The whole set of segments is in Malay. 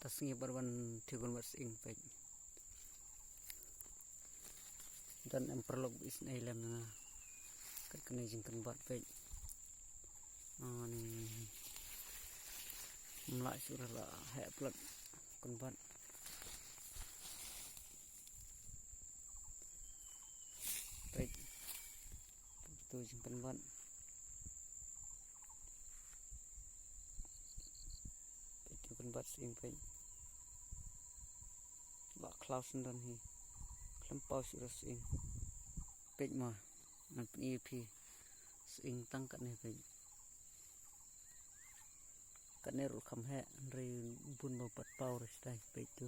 tasnya berban tiga belas ing pej dan emperlog is nailam na kene jingkan bat pej ni mlai surah la he plot kon bat pej tu jingkan bat kan bat sing pej la klaus dan hi klempau surah sing pej ma nan ep sing tang kan ne pej kan ne ru kham he re bun bo pat pau re stai pej tu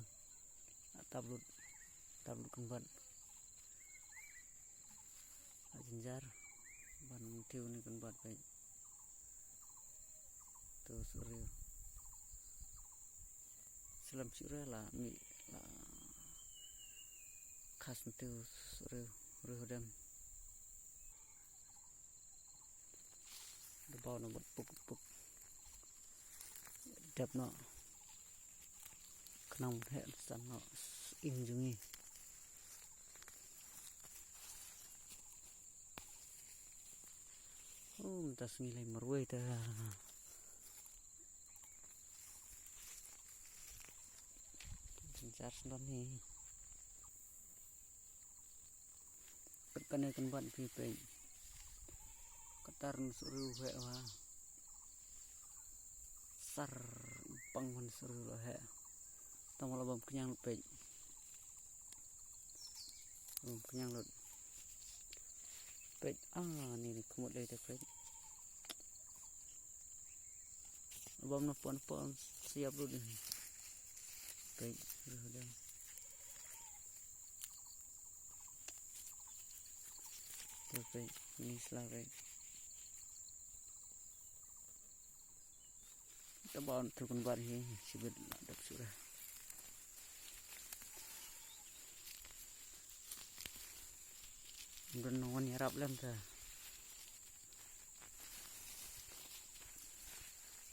tablut kan bat ajinjar ban tiu ni kan bat pej tu surya selam surya la mi la khas tu surya dam the ball no puk đập nó nong hệ san nó in jungi tas ngilai marwai ta jar san ni kan kan ban pi pe katar suru he wa sar pangwan suru lo he tong lo bam kenyang pe kenyang lo pe ni kemut le te pe bom no pon siap lu ni pe sudah pe ni selare tabon tukun bar hi sibet dak surah dan non yarap lam ta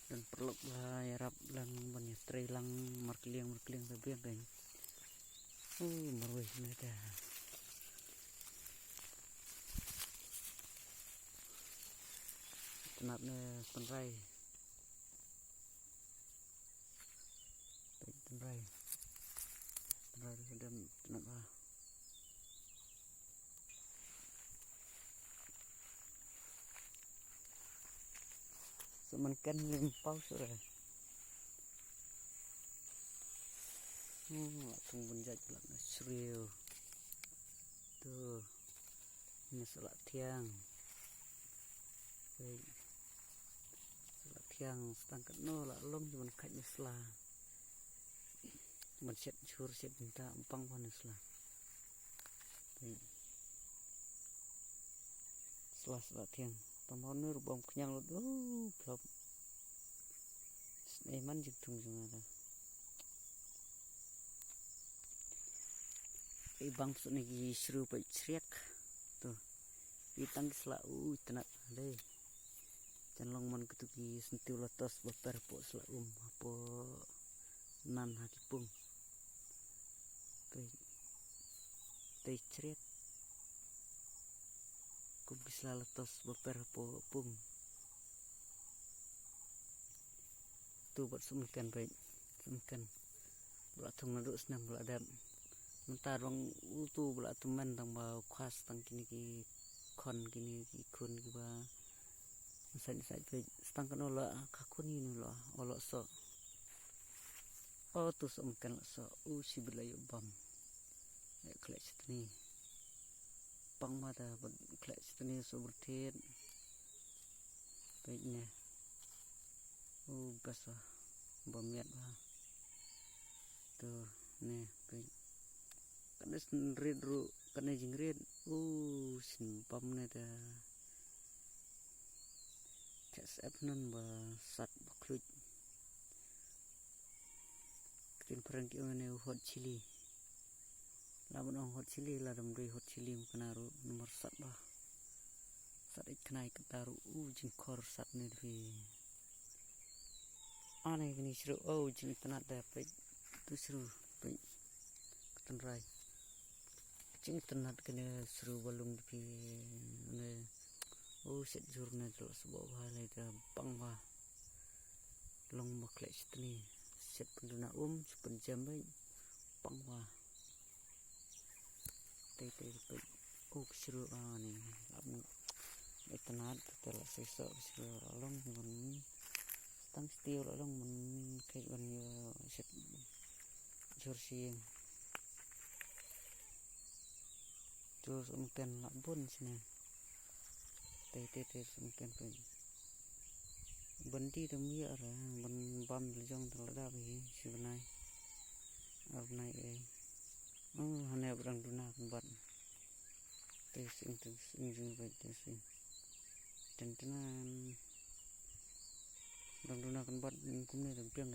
dan perlu yarap lang ban stray lang markliang ta biang kan marwai ni ta tenat ne penrai dan tenat ba semankan limpau surah tung bunjat lah seriu tu ni salat tiang salat tiang setangkat no lah long cuman khatnya sela man set chur set minta empang pan sela salat tiang tamon ni rubom kenyang lo plop Sneman jiktung jungada ibang suni gi shru pa chriek tu itang sla tenat le chanlong man kutuki sentiu lotos baper po sla apo nan hakipung te chriek kum kisla lotos baper po pung tu buat sumkan baik sumkan bela thung naduk senam bela dam mentar rong tu bela teman tang ba khas tang kini ki khon kini ki khun ki ba sai pe stang kan ola khakuni ni lo olo so tu sumkan so siblayo bam klech ni pang mata bud klech ni so berthet baiknya basa bomiat ba tu ne pe kan red ru kan jing red sin pam ne ta tsap nan ba sat baklut kin perang ki ne hot chili lamun hot chili la dam ri hot chili kana ru nomor sat ba sat iknai kataru jing khor sat ne vi aneh gini seru oh jenis tenat dah baik tu seru baik ketenrai jenis tenat kena seru balung di ne oh set jurna terus sebuah balai dah pangwa long maklek setni set penduna sepenjam baik pangwa tei baik oh seru aneh kamu tenat telah sesok seru long mun tang steel long mun kayak ban yo set jursieng terus mungkin labun sini tei mungkin pun bandi demi ara ban bam lejong terlada bi sebenai arnai hanya berang duna ban tei sing baik sing tentenan berang duna kan ban kumne tempiang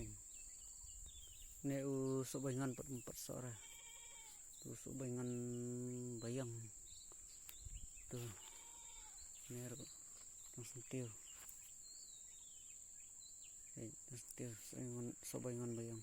ne u sobangan 4 sore tu sobangan bayang tu ner langsung tiu sobangan bayang